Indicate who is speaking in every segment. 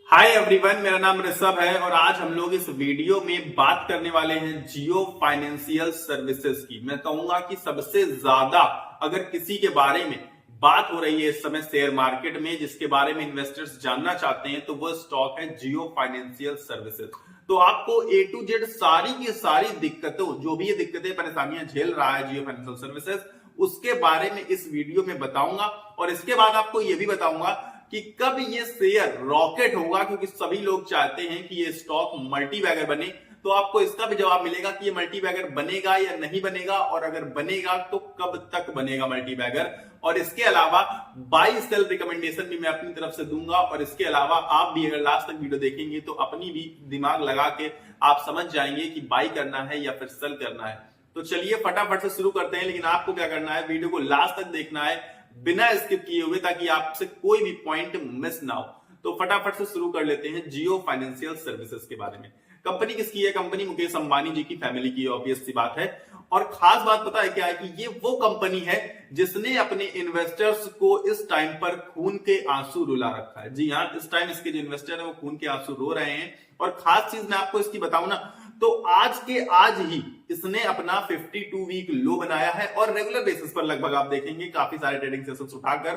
Speaker 1: Hi everyone, मेरा नाम ऋषभ है और आज हम लोग इस वीडियो में बात करने वाले हैं जियो फाइनेंशियल सर्विसेज की। मैं कहूंगा कि सबसे ज्यादा अगर किसी के बारे में बात हो रही है इस समय शेयर मार्केट में, जिसके बारे में इन्वेस्टर्स जानना चाहते हैं, तो वो स्टॉक है जियो फाइनेंशियल सर्विसेज। तो आपको ए टू जेड सारी की सारी दिक्कतों, जो भी ये दिक्कतें परेशानियां झेल रहा है जियो फाइनेंशियल सर्विसेज, उसके बारे में इस वीडियो में बताऊंगा। और इसके बाद आपको ये भी बताऊंगा कि कब ये शेयर रॉकेट होगा, क्योंकि सभी लोग चाहते हैं कि ये स्टॉक मल्टी बैगर बने। तो आपको इसका भी जवाब मिलेगा कि ये मल्टी बैगर बनेगा या नहीं बनेगा, और अगर बनेगा तो कब तक बनेगा मल्टी बैगर। और इसके अलावा बाई सेल रिकमेंडेशन भी मैं अपनी तरफ से दूंगा। और इसके अलावा आप भी अगर लास्ट तक वीडियो देखेंगे तो अपनी भी दिमाग लगा के आप समझ जाएंगे कि बाई करना है या फिर सेल करना है। तो चलिए फटाफट से शुरू करते हैं। लेकिन आपको क्या करना है, वीडियो को लास्ट तक देखना है बिना स्किप किए हुए, ताकि आपसे कोई भी पॉइंट मिस ना हो। तो फटाफट से शुरू कर लेते हैं जियो फाइनेंशियल सर्विसेज के बारे में। कंपनी किसकी है? कंपनी मुकेश अंबानी जी की फैमिली की, ऑब्वियस सी बात है। और खास बात पता है क्या है कि ये वो कंपनी है जिसने अपने इन्वेस्टर्स को इस टाइम पर खून के आंसू रुला रखा है। जी हाँ, इस टाइम इसके जो इन्वेस्टर है वो खून के आंसू रो रहे हैं। और खास चीज मैं आपको इसकी बताऊं ना, तो आज के आज ही इसने अपना 52 वीक लो बनाया है। और रेगुलर बेसिस पर लगभग आप देखेंगे काफी सारे ट्रेडिंग सेशंस उठाकर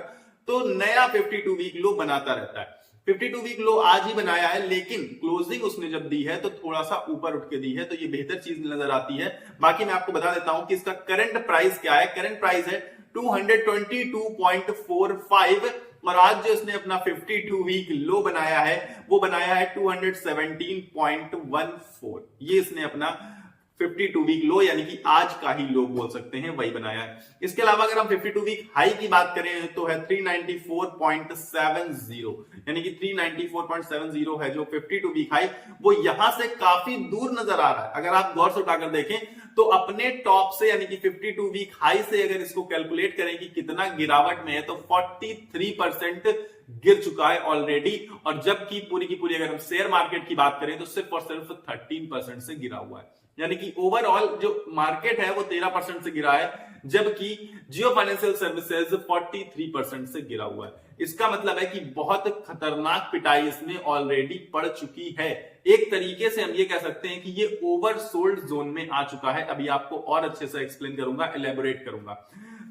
Speaker 1: तो नया 52 वीक लो बनाता रहता है। 52 वीक लो आज ही बनाया है, लेकिन क्लोजिंग उसने जब दी है तो थोड़ा सा ऊपर उठ के दी है, तो ये बेहतर चीज नजर आती है। बाकी मैं आपको बता देता हूं कि इसका करंट प्राइस क्या है। करंट प्राइस है 222.45, और आज जो इसने अपना 52 वीक लो बनाया है वो बनाया है 217.14। ये इसने अपना 52 वीक लो, यानी कि आज का ही लो बोल सकते हैं, वही बनाया है। इसके अलावा अगर हम 52 वीक हाई की बात करें तो है 394.70, यानी कि 394.70 है जो 52 वीक हाई, वो यहां से काफी दूर नजर आ रहा है। अगर आप गौर से उठाकर देखें तो अपने टॉप से, यानी कि 52 वीक हाई से अगर इसको कैलकुलेट करें कि कितना गिरावट में है, तो 43% गिर चुका है ऑलरेडी। और जबकि पूरी की पूरी अगर हम शेयर मार्केट की बात करें तो सिर्फ और सिर्फ 13% से गिरा हुआ है। यानी कि ओवरऑल जो मार्केट है वो 13% से गिरा है, जबकि जियो फाइनेंशियल सर्विसेज 43% से गिरा हुआ है। इसका मतलब है कि बहुत खतरनाक पिटाई इसमें ऑलरेडी पड़ चुकी है। एक तरीके से हम ये कह सकते हैं कि ये ओवरसोल्ड जोन में आ चुका है। अभी आपको और अच्छे से एक्सप्लेन करूंगा, एलेबोरेट करूंगा।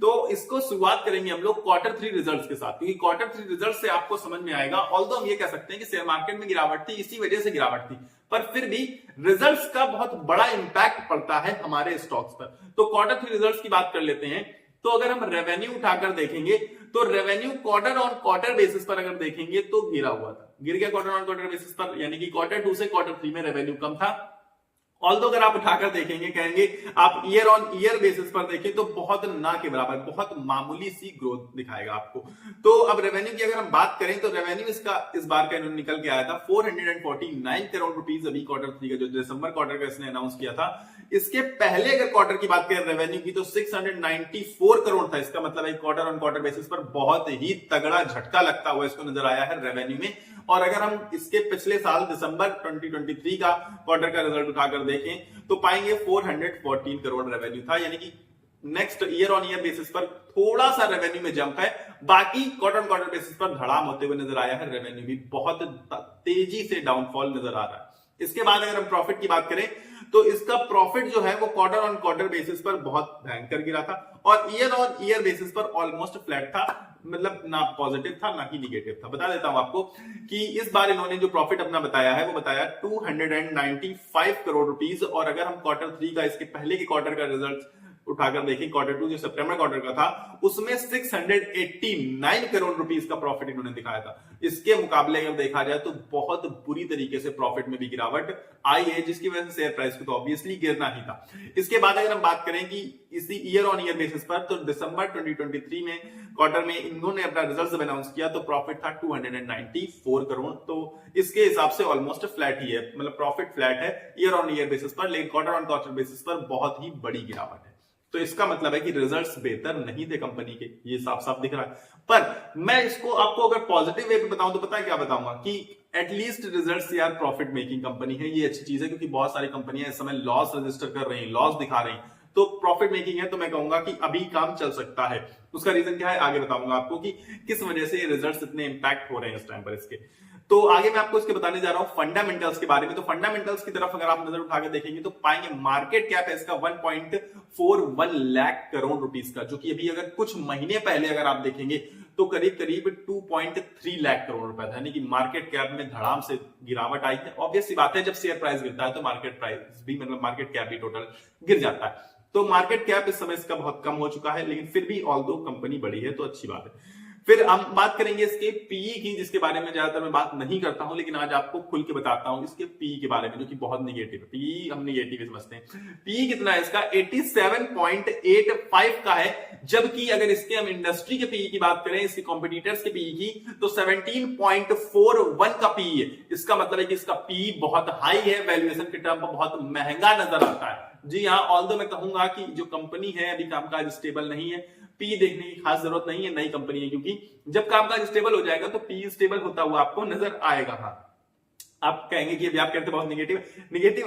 Speaker 1: तो इसको शुरुआत करेंगे हम लोग Q3 रिजल्ट्स के साथ, क्योंकि Q3 रिजल्ट से आपको समझ में आएगा। ऑल्दो हम ये कह सकते हैं कि शेयर मार्केट में गिरावट थी, इसी वजह से गिरावट थी, पर फिर भी रिजल्ट्स का बहुत बड़ा इंपैक्ट पड़ता है हमारे स्टॉक्स पर। तो Q3 रिजल्ट्स की बात कर लेते हैं। तो अगर हम रेवेन्यू उठाकर देखेंगे तो revenue quarter on quarter basis पर अगर देखेंगे तो गिरा हुआ था, गिर गया क्वार्टर ऑन क्वार्टर बेसिस पर, यानी कि Q2 से Q3 में रेवेन्यू कम था। ऑल्दो अगर आप उठाकर देखेंगे, कहेंगे आप ईयर ऑन ईयर बेसिस पर देखें तो बहुत ना के बराबर, बहुत मामूली सी ग्रोथ दिखाएगा आपको। तो अब रेवेन्यू की अगर हम बात करें तो रेवेन्यू इसका इस बार का इन्होंने निकल के आया था 449 करोड़ रुपीस। अभी Q3 का जो दिसंबर क्वार्टर का इसने अनाउंस किया था, इसके पहले अगर क्वार्टर की बात करें रेवेन्यू की तो 694 करोड़ था। इसका मतलब है क्वार्टर ऑन क्वार्टर बेसिस पर बहुत ही तगड़ा झटका लगता हुआ इसको नजर आया है रेवेन्यू में। और अगर हम इसके पिछले साल दिसंबर 2023 का क्वार्टर का रिजल्ट उठाकर देखें तो पाएंगे 414 करोड़ रेवेन्यू था, यानी कि next year on year basis पर थोड़ा सा रेवेन्यू में जंप है। बाकी क्वार्टर ऑन क्वार्टर बेसिस पर धड़ाम होते हुए नजर आया है, रेवेन्यू भी बहुत तेजी से डाउनफॉल नजर आ रहा है। इसके बाद अगर हम प्रॉफिट की बात करें तो इसका प्रॉफिट जो है वो क्वार्टर ऑन क्वार्टर बेसिस पर बहुत भयंकर गिरा था, और ईयर ऑन ईयर बेसिस पर ऑलमोस्ट फ्लैट था, मतलब ना पॉजिटिव था ना ही निगेटिव था। बता देता हूं आपको कि इस बार इन्होंने जो प्रॉफिट अपना बताया है वो बताया 295 करोड़ रुपीस। और अगर हम Q3 का, इसके पहले के क्वार्टर का रिजल्ट उठाकर देखें, Q2 जो सितंबर क्वार्टर का था, उसमें 689 करोड़ रुपीस का प्रॉफिट इन्होंने दिखाया था। इसके मुकाबले अगर देखा जाए तो बहुत बुरी तरीके से प्रॉफिट में भी गिरावट आई है, जिसकी वजह से शेयर प्राइस को तो ऑब्वियसली गिरना ही था। इसके बाद अगर हम बात करें कि इसी ईयर ऑन ईयर बेसिस पर, तो दिसंबर 2023 में क्वार्टर में इन्होंने अपना रिजल्ट जब अनाउंस किया तो प्रॉफिट था 294 करोड़। तो इसके हिसाब से ऑलमोस्ट फ्लैट ही है, मतलब प्रॉफिट फ्लैट है ईयर ऑन ईयर बेसिस पर, लेकिन क्वार्टर ऑन क्वार्टर बेसिस पर बहुत ही बड़ी गिरावट है। तो इसका मतलब है कि रिजल्ट्स बेहतर नहीं थे कंपनी के, ये साफ साफ दिख रहा है। पर मैं इसको आपको अगर पॉजिटिव वे पे बताऊं तो पता है क्या बताऊंगा, कि एटलीस्ट रिजल्ट्स यार प्रॉफिट मेकिंग कंपनी है, ये अच्छी चीज है। क्योंकि बहुत सारी कंपनियां इस समय लॉस रजिस्टर कर रही हैं, लॉस दिखा रही हैं। तो प्रॉफिट मेकिंग है, तो मैं कहूंगा कि अभी काम चल सकता है। उसका रीजन क्या है आगे बताऊंगा आपको कि किस वजह से रिजल्ट्स इतने इंपैक्ट हो रहे हैं इस टाइम पर इसके। तो आगे मैं आपको इसके बताने जा रहा हूं फंडामेंटल्स के बारे में। तो फंडामेंटल्स की तरफ अगर आप नजर उठा के देखेंगे तो पाएंगे मार्केट कैप है इसका 1.41 लाख करोड़ रुपीस का, जो कि अभी अगर कुछ महीने पहले अगर आप देखेंगे तो करीब करीब 2.3 लाख करोड़ रुपए था, यानी कि मार्केट कैप में धड़ाम से गिरावट आई है। ऑब्वियस सी बात है, जब शेयर प्राइस गिरता है तो मार्केट प्राइस भी, मतलब मार्केट कैप भी टोटल गिर जाता है। तो मार्केट कैप इस समय इसका बहुत कम हो चुका है, लेकिन फिर भी ऑल्दो कंपनी बड़ी है तो अच्छी बात है। फिर हम बात करेंगे इसके पीई की, जिसके बारे में ज्यादातर मैं बात नहीं करता हूं, लेकिन आज आपको खुल के बताता हूं इसके पीई के बारे में, जो कि बहुत निगेटिव है। पीई हम निगेटिव समझते हैं। पीई कितना है इसका? 87.85 का है, जबकि अगर इसके हम इंडस्ट्री के पीई की बात करें, इसके कॉम्पिटिटर्स के पीई की, तो 17.41 का पीई है। इसका मतलब है कि इसका पीई बहुत हाई है, वैल्यूएशन के टर्म पर बहुत महंगा नजर आता है। जी हाँ, ऑल्दो मैं कहूंगा कि जो कंपनी है अभी कामकाज स्टेबल नहीं है, पी देखने की खास जरूरत नहीं है, नई कंपनी है, क्योंकि जब कामकाज स्टेबल हो जाएगा तो पी स्टेबल होता हुआ आपको नजर आएगा। हाँ, आप कहेंगे कि अभी आप कहते बहुत निगेटिव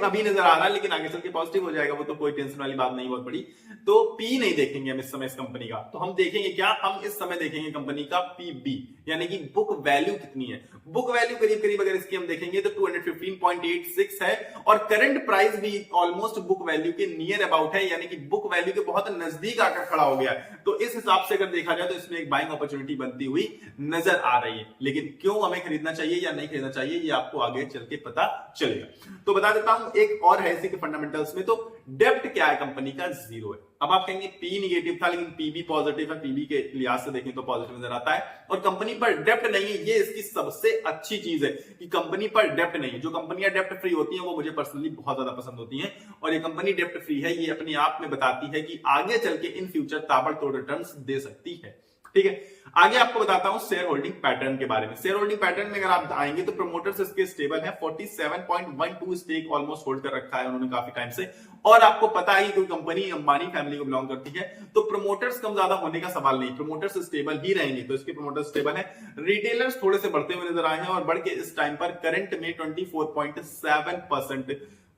Speaker 1: अभी नजर आ रहा है, लेकिन आगे चल के पॉजिटिव हो जाएगा, वो तो कोई टेंशन वाली बात नहीं, बहुत बड़ी। तो पी नहीं देखेंगे हम इस समय इस कंपनी का, तो हम देखेंगे क्या? हम इस समय देखेंगे कंपनी का पीबी, यानी कि बुक वैल्यू कितनी है। बुक वैल्यू करीब करीब अगर इसकी हम देखेंगे तो 215.86 है, और करंट प्राइस भी ऑलमोस्ट बुक वैल्यू के नियर अबाउट है, यानी कि बुक वैल्यू के बहुत नजदीक आकर खड़ा हो गया है। तो इस हिसाब से अगर देखा जाए तो इसमें एक बाइंग अपॉर्चुनिटी बनती हुई नजर आ रही है। लेकिन क्यों हमें खरीदना चाहिए या नहीं खरीदना चाहिए, ये आपको आगे चल के पता चलेगा। तो बता देता हूं एक और है इसी के फंडामेंटल्स में। तो डेप्ट क्या है कंपनी का? 0 है। अब आप कहेंगे पी निगेटिव था, लेकिन पी भी पॉजिटिव है, पीबी के लिहाज से देखें तो पॉजिटिव नजर आता है, और कंपनी पर डेप्ट नहीं है। ये इसकी सबसे अच्छी चीज है कि कंपनी पर डेप्ट नहीं है। जो कंपनियां डेप्ट फ्री होती हैं वो मुझे पर्सनली बहुत ज्यादा पसंद होती हैं, और ये कंपनी डेप्ट फ्री है, ये अपने आप में बताती है कि आगे चल के इन फ्यूचर ताबड़तोड़ रिटर्न्स दे सकती है। ठीक है, आगे आपको बताता हूं शेयर होल्डिंग पैटर्न के बारे में। शेयर होल्डिंग पैटर्न में अगर आप आएंगे तो प्रमोटर्स इसके स्टेबल है, 47.12 स्टेक ऑलमोस्ट होल्ड कर रखा है उन्होंने काफी टाइम से। और आपको पता है कि कोई कंपनी अंबानी फैमिली को बिलोंग करती है तो प्रमोटर्स कम ज्यादा होने का सवाल नहीं, प्रमोटर्स स्टेबल ही रहेंगे, तो इसके प्रमोटर्स स्टेबल है। रिटेलर्स थोड़े से बढ़ते हुए नजर आए हैं, और बढ़ के इस टाइम पर करंट में 24.7%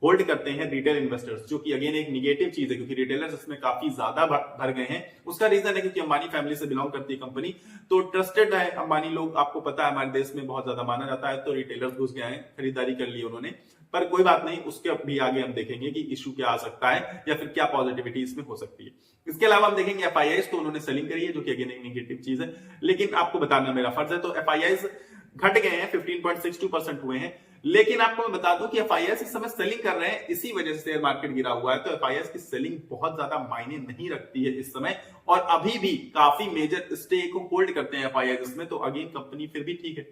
Speaker 1: होल्ड करते हैं रिटेल इन्वेस्टर्स, जो कि अगेन एक निगेटिव चीज है, क्योंकि रिटेलर्स इसमें काफी ज्यादा भर गए हैं। उसका रीजन है क्योंकि अंबानी फैमिली से बिलोंग करती है कंपनी, तो ट्रस्टेड है अंबानी लोग, आपको पता है हमारे देश में बहुत ज्यादा माना जाता है, तो रिटेलर्स घुस गए हैं, खरीदारी कर ली उन्होंने। पर कोई बात नहीं, उसके भी आगे हम देखेंगे कि इशू क्या आ सकता है या फिर क्या पॉजिटिविटी इसमें हो सकती है। इसके अलावा हम देखेंगे एफआईआईज, तो उन्होंने सेलिंग करी है, जो कि अगेन एक नेगेटिव चीज है, लेकिन आपको बताना मेरा फर्ज है। तो एफआईआईज घट गए हैं, 15.62% हुए हैं, लेकिन आपको मैं बता दूं कि एफआईआईज इस समय सेलिंग कर रहे हैं, इसी वजह से शेयर मार्केट गिरा हुआ है। तो एफआईआईज की सेलिंग बहुत ज्यादा मायने नहीं रखती है इस समय, और अभी भी काफी मेजर स्टेक को होल्ड करते हैं एफआईआईज इसमें, तो अगेन कंपनी फिर भी ठीक है।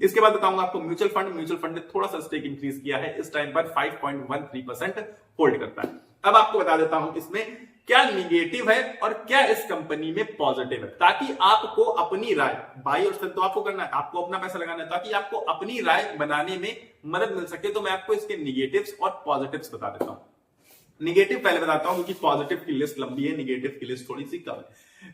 Speaker 1: इसके बाद बताऊंगा आपको म्यूचुअल फंड ने थोड़ा सा स्टेक इंक्रीज किया है, इस टाइम पर 5.13% होल्ड करता है। अब आपको बता देता हूं इसमें क्या निगेटिव है और क्या इस कंपनी में पॉजिटिव है, ताकि आपको अपनी राय, बाई और सेल तो आपको करना है, आपको अपना पैसा लगाना है, ताकि आपको अपनी राय बनाने में मदद मिल सके। तो मैं आपको इसके निगेटिव्स और पॉजिटिव्स बता देता हूं। निगेटिव पहले बताता हूं, क्योंकि पॉजिटिव की लिस्ट लंबी है, निगेटिव की लिस्ट थोड़ी सी कम है।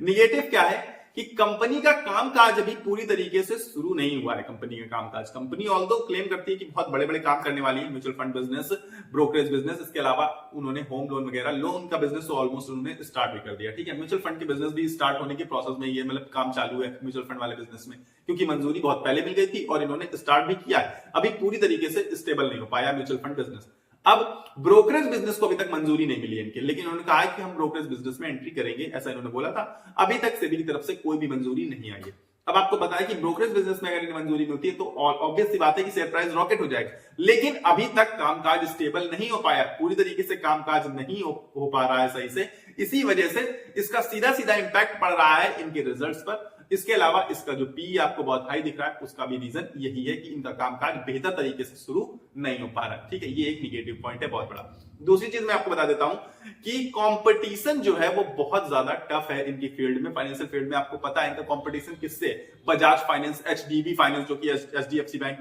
Speaker 1: निगेटिव क्या है कि कंपनी का कामकाज अभी पूरी तरीके से शुरू नहीं हुआ है। कंपनी का कामकाज, कंपनी ऑल्दो क्लेम करती है कि बहुत बड़े बड़े काम करने वाली है, mutual fund business, brokerage business, इसके अलावा उन्होंने होम लोन वगैरह, लोन का बिजनेस तो ऑलमोस्ट उन्होंने स्टार्ट भी कर दिया। ठीक है, म्यूचुअल फंड के बिजनेस भी स्टार्ट होने के प्रोसेस में, ये मतलब काम चालू है म्यूचुअल फंड वाले बिजनेस में, क्योंकि मंजूरी बहुत पहले मिल गई थी और इन्होंने स्टार्ट भी किया है। अभी पूरी तरीके से स्टेबल नहीं हो पाया म्यूचुअल फंड बिजनेस। अब ब्रोकरेज बिजनेस को अभी तक मंजूरी नहीं मिली है इनके, लेकिन उन्होंने कहा है कि हम ब्रोकरेज बिजनेस में एंट्री करेंगे, ऐसा इन्होंने बोला था। अभी तक सेबी की तरफ से कोई भी मंजूरी नहीं आई है। अब आपको पता है कि ब्रोकरेज बिजनेस में अगर इन्हें मंजूरी मिलती है तो ऑब्वियस सी बात है कि शेयर प्राइस रॉकेट हो जाएगा, लेकिन अभी तक कामकाज स्टेबल नहीं हो पाया, पूरी तरीके से कामकाज नहीं हो पा रहा है सही से। इसी वजह से इसका सीधा सीधा इंपैक्ट पड़ रहा है इनके रिजल्ट्स पर। इसके अलावा इसका जो पी आपको बहुत हाई दिख रहा है, उसका भी रीजन यही है कि इनका कामकाज बेहतर तरीके से शुरू नहीं हो पा रहा है। ठीक है, ये एक निगेटिव पॉइंट है बहुत बड़ा। दूसरी चीज मैं आपको बता देता हूं कि कंपटीशन जो है वो बहुत ज्यादा टफ है इनकी फील्ड में, फाइनेंशियल फील्ड में। आपको पता है इनका कंपटीशन किससे? बजाज फाइनेंस, एचडीबी फाइनेंस जो कि एचडीएफसी बैंक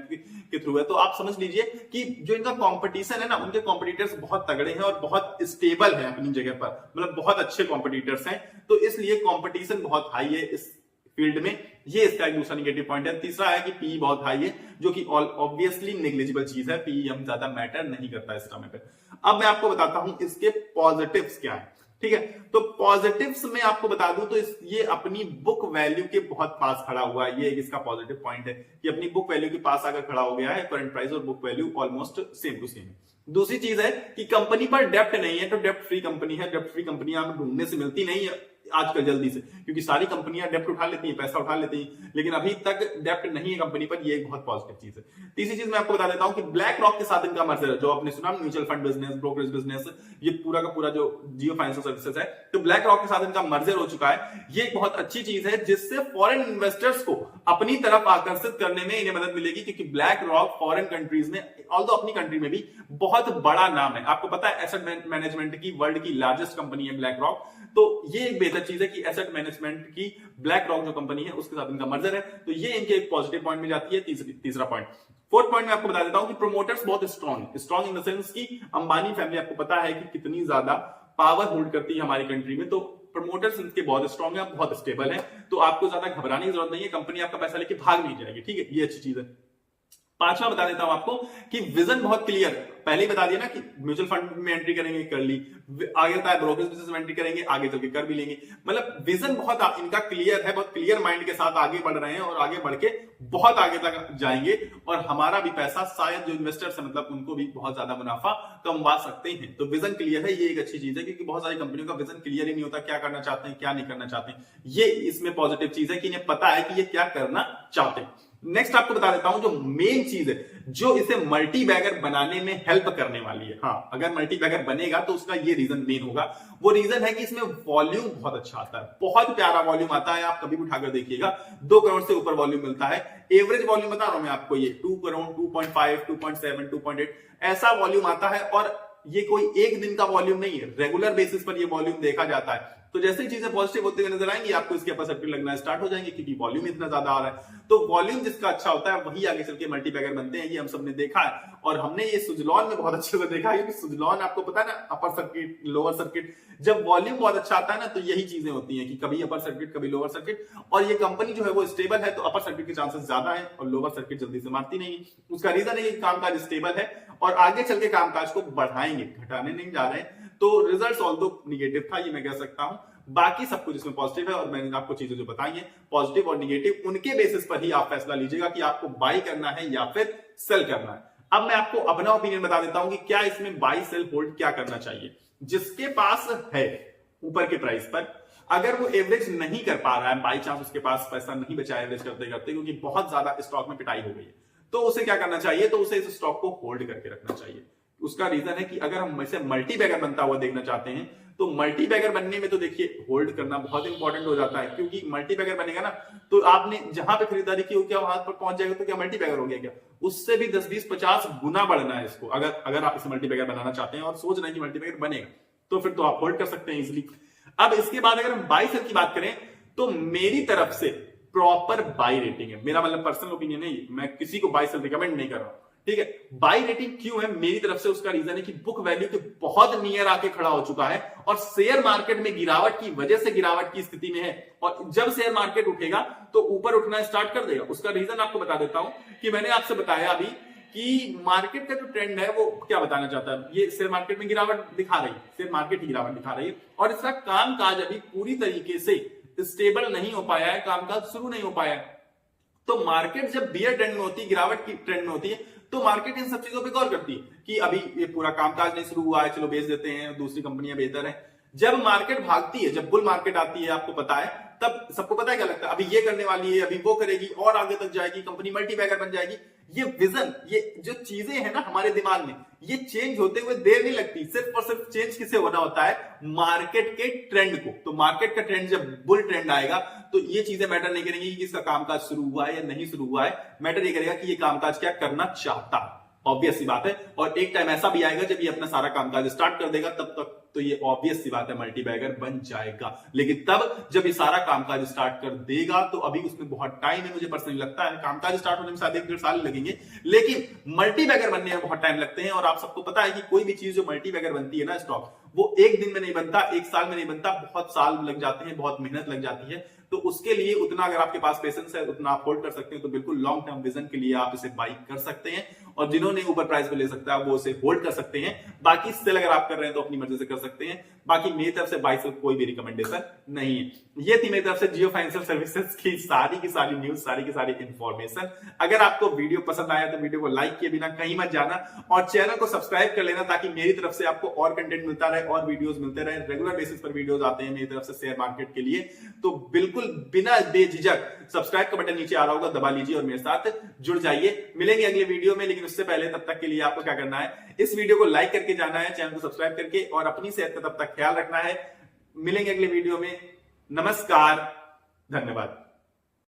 Speaker 1: के थ्रू है। तो आप समझ लीजिए कि जो इनका कंपटीशन है ना, उनके कॉम्पिटिटर्स बहुत तगड़े हैं और बहुत स्टेबल है अपनी जगह पर, मतलब बहुत अच्छे कॉम्पिटिटर्स हैं, तो इसलिए कॉम्पिटिशन बहुत हाई है इस फील्ड में। ये इसका एक दूसरा निगेटिव पॉइंट है। तीसरा है कि पी बहुत हाई है, जो कि ऑब्वियसली नेग्लिजिबल चीज है, पी हम ज्यादा मैटर नहीं करता इस समय पे। अब मैं आपको बताता हूं इसके पॉजिटिव्स क्या है। ठीक है। तो पॉजिटिव्स में आपको बता दूं तो ये अपनी बुक वैल्यू के बहुत पास खड़ा हुआ है, ये एक इसका पॉजिटिव पॉइंट है कि अपनी बुक वैल्यू के पास अगर खड़ा हो गया है, करंट प्राइस और book value almost same to same. दूसरी चीज है कि कंपनी पर डेप्ट नहीं है, तो डेप्ट फ्री कंपनी है। डेप्ट फ्री कंपनियां ढूंढने से मिलती नहीं है आजकल जल्दी से, क्योंकि सारी कंपनियां डेप्ट उठा लेती हैं, पैसा उठा लेती हैं, लेकिन अभी तक डेप्ट नहीं है कंपनी पर, ये एक बहुत पॉजिटिव चीज है। तीसरी चीज मैं आपको बता देता हूं कि ब्लैक रॉक के साथ इनका मर्जर है, जो आपने सुना mutual fund business, brokerage business, ये पूरा का पूरा जो जियो फाइनेंशियल सर्विसेज है, तो ब्लैक रॉक के साथ इनका मर्जर हो चुका है। ये एक बहुत अच्छी चीज है जिससे फॉरेन इन्वेस्टर्स को अपनी तरफ आकर्षित करने में इन्हें मदद मिलेगी, क्योंकि ब्लैक रॉक फॉरेन कंट्रीज में, ऑल्दो अपनी कंट्री में भी बहुत बड़ा नाम है। आपको पता है एसेट मैनेजमेंट की वर्ल्ड की लार्जेस्ट कंपनी है ब्लैक रॉक, तो ये एक बेहतर चीज है कि एसेट मैनेजमेंट की ब्लैक रॉक जो कंपनी है उसके साथ इनका मर्जर है, तो ये इनके एक पॉजिटिव पॉइंट में जाती है। तीसरा पॉइंट, फोर्थ पॉइंट में आपको बता देता हूं कि प्रोमोटर्स बहुत स्ट्रॉन्ग इन द सेंस की अंबानी फैमिली आपको पता है कि कितनी ज्यादा पावर होल्ड करती है हमारी कंट्री में, तो प्रमोटर्स इनके बहुत स्ट्रॉन्ग है, बहुत स्टेबल है, तो आपको ज्यादा घबराने की जरूरत नहीं है, कंपनी आपका पैसा लेके भाग नहीं जाएगी, ठीक है, ये अच्छी चीज है। पांचवा बता देता हूं आपको कि विजन बहुत क्लियर, पहले ही बता दिया ना कि म्यूचुअल फंड में एंट्री करेंगे, कर ली, आगे होता है ब्रोकरेज बिजनेस में एंट्री करेंगे, आगे चल के कर भी लेंगे, मतलब विजन बहुत इनका क्लियर है, बहुत क्लियर माइंड के साथ आगे बढ़ रहे हैं और आगे बढ़ के बहुत आगे तक जाएंगे, और हमारा भी पैसा शायद जो इन्वेस्टर्स है मतलब उनको भी बहुत ज्यादा मुनाफा कमवा सकते हैं। तो विजन क्लियर है, ये एक अच्छी चीज है, क्योंकि बहुत सारी कंपनियों का विजन क्लियर ही नहीं होता, क्या करना चाहते हैं क्या नहीं करना चाहते हैं, ये इसमें पॉजिटिव चीज है कि इन्हें पता है कि ये क्या करना चाहते हैं। नेक्स्ट आपको बता देता हूं जो मेन चीज है जो इसे मल्टी बैगर बनाने में हेल्प करने वाली है। हाँ, अगर मल्टी बैगर बनेगा तो उसका ये रीजन मेन होगा, वो रीजन है कि इसमें वॉल्यूम बहुत अच्छा आता है, बहुत प्यारा वॉल्यूम आता है, आप कभी भी उठाकर देखिएगा 2 करोड़ से ऊपर वॉल्यूम मिलता है। एवरेज वॉल्यूम बता रहा हूं मैं आपको, ये 2 करोड़, 2.5, 2.7, 2.8 ऐसा वॉल्यूम आता है, और ये कोई एक दिन का वॉल्यूम नहीं है, रेगुलर बेसिस पर ये वॉल्यूम देखा जाता है। तो जैसे ही चीजें पॉजिटिव होते हुए नजर आएंगी आपको इसके अपर सर्किट लगना स्टार्ट हो जाएंगे, क्योंकि वॉल्यूम इतना ज्यादा आ रहा है। तो वॉल्यूम जिसका अच्छा होता है वही आगे चल के मल्टी बैगर बनते हैं, ये हम सबने देखा है, और हमने ये सुजलॉन में बहुत अच्छे से देखा है, क्योंकि सुजलॉन आपको पता है ना, अपर सर्किट लोअर सर्किट, जब वॉल्यूम बहुत अच्छा आता है ना तो यही चीजें होती हैं कि कभी अपर सर्किट कभी लोअर सर्किट, और ये कंपनी जो है वो स्टेबल है, तो अपर सर्किट के चांसेस ज्यादा है और लोअर सर्किट जल्दी से मारती नहीं। उसका रीजन है कि कामकाज स्टेबल है और आगे चल के कामकाज को बढ़ाएंगे, घटाने नहीं जा रहे हैं। तो रिजल्ट ऑल्दो निगेटिव था, ये मैं कह सकता हूं, बाकी सब कुछ इसमें पॉजिटिव है, और मैंने आपको चीजें जो बताई है पॉजिटिव और निगेटिव, उनके बेसिस पर ही आप फैसला लीजिएगा कि आपको बाई करना है या फिर सेल करना है। अब मैं आपको अपना ओपिनियन बता देता हूं कि क्या इसमें बाई सेल होल्ड क्या करना चाहिए। जिसके पास है ऊपर के प्राइस पर, अगर वो एवरेज नहीं कर पा रहा है, बाई चांस उसके पास पैसा नहीं बचा एवरेज करते करते, क्योंकि बहुत ज्यादा स्टॉक में पिटाई हो गई है, तो उसे क्या करना चाहिए, तो उसे इस स्टॉक को होल्ड करके रखना चाहिए। उसका रीजन है कि अगर हम इसे मल्टी बैगर बनता हुआ देखना चाहते हैं, तो मल्टी बैगर बनने में तो देखिए होल्ड करना बहुत इंपॉर्टेंट हो जाता है, क्योंकि मल्टी बैगर बनेगा ना तो आपने जहां पे खरीदारी की हो क्या वहां पर पहुंच जाएगा, तो क्या मल्टी बैगर हो गया क्या, उससे भी 10, 20, 50 गुना बढ़ना है इसको। अगर आप इसे मल्टी बैगर बनाना चाहते हैं और सोच रहे हैं कि मल्टी बैगर बनेगा, तो फिर तो आप होल्ड कर सकते हैं इजिली। अब इसके बाद अगर हम बाई सेल की बात करें, तो मेरी तरफ से प्रॉपर बाई रेटिंग है, मेरा मतलब पर्सनल ओपिनियन है, मैं किसी को बाई सेल रिकमेंड नहीं कर रहा हूं, ठीक है। बाई रेटिंग क्यों है मेरी तरफ से, उसका रीजन है कि बुक वैल्यू के बहुत नियर आके खड़ा हो चुका है, और शेयर मार्केट में गिरावट की वजह से गिरावट की स्थिति में है, और जब शेयर मार्केट उठेगा तो ऊपर उठना स्टार्ट कर देगा। उसका रीजन आपको बता देता हूं कि मैंने आपसे बताया अभी कि मार्केट का जो ट्रेंड है वो क्या बताना चाहता है, ये शेयर मार्केट में गिरावट दिखा रही है, शेयर मार्केट ही गिरावट दिखा रही है, और इसका कामकाज अभी पूरी तरीके से स्टेबल नहीं हो पाया है, कामकाज शुरू नहीं हो पाया है। तो मार्केट जब बियर ट्रेंड में होती है, गिरावट की ट्रेंड में होती है, तो मार्केट इन सब चीजों पे गौर करती है कि अभी ये पूरा कामकाज नहीं शुरू हुआ है, चलो बेच देते हैं, दूसरी कंपनियां बेहतर है। जब मार्केट भागती है, जब बुल मार्केट आती है, आपको पता है, तब सबको पता है क्या लगता है, अभी ये करने वाली है, अभी वो करेगी और आगे तक जाएगी, कंपनी मल्टी बैगर बन जाएगी। ये विजन, ये जो चीजें हैं ना हमारे दिमाग में, ये चेंज होते हुए देर नहीं लगती, सिर्फ और सिर्फ चेंज किसे होना होता है, मार्केट के ट्रेंड को। तो मार्केट का ट्रेंड जब बुल ट्रेंड आएगा तो ये चीजें मैटर नहीं करेंगी कि इसका कामकाज शुरू हुआ है या नहीं शुरू हुआ है, मैटर ये करेगा कि ये कामकाज क्या करना चाहता है। ऑब्वियस सी बात है, और एक टाइम ऐसा भी आएगा जब ये अपना सारा कामकाज स्टार्ट कर देगा, तब तक तो ये ऑब्वियस सी बात है मल्टी बैगर बन जाएगा। लेकिन तब जब ये सारा कामकाज स्टार्ट कर देगा तो अभी उसमें बहुत टाइम है, मुझे पर्सनली लगता है कामकाज स्टार्ट होने में शायद 1-1.5 साल लगेंगे, लेकिन मल्टी बैगर बनने में बहुत टाइम लगते हैं। और आप सबको पता है कि कोई भी चीज जो मल्टी बैगर बनती है ना स्टॉक, वो एक दिन में नहीं बनता, 1 साल में नहीं बनता, बहुत साल लग जाते हैं, बहुत मेहनत लग जाती है। तो उसके लिए उतना अगर आपके पास पेशेंस है उतना आप होल्ड कर सकते हैं, तो बिल्कुल लॉन्ग टर्म विजन के लिए आप इसे बाई कर सकते हैं। और जिन्होंने ऊपर प्राइस पे ले सकता है वो उसे होल्ड कर सकते हैं। बाकी सेल अगर आप कर रहे हैं तो अपनी मर्जी से कर सकते हैं। बाकी मेरी तरफ से बाई सेल कोई भी रिकमेंडेशन नहीं है। ये थी मेरी तरफ से जियो फाइनेंशियल सर्विसेज की सारी न्यूज, सारी की सारी इंफॉर्मेशन। अगर आपको वीडियो पसंद आया तो वीडियो को लाइक किए बिना कहीं मत जाना और चैनल को सब्सक्राइब कर लेना, ताकि मेरी तरफ से आपको और कंटेंट मिलता रहे और वीडियोस मिलते रहे। रेगुलर बेसिस पर वीडियोस आते हैं मेरी तरफ से शेयर मार्केट के लिए, तो बिल्कुल बिना बेझिझक सब्सक्राइब का बटन नीचे आ रहा होगा, दबा लीजिए और मेरे साथ जुड़ जाइए। मिलेंगे अगले वीडियो में, लेकिन उससे पहले तब तक के लिए आपको क्या करना है, इस वीडियो को लाइक करके जाना है, चैनल को सब्सक्राइब करके, और अपनी सेहत का तब तक ख्याल रखना है। मिलेंगे अगले वीडियो में। नमस्कार, धन्यवाद।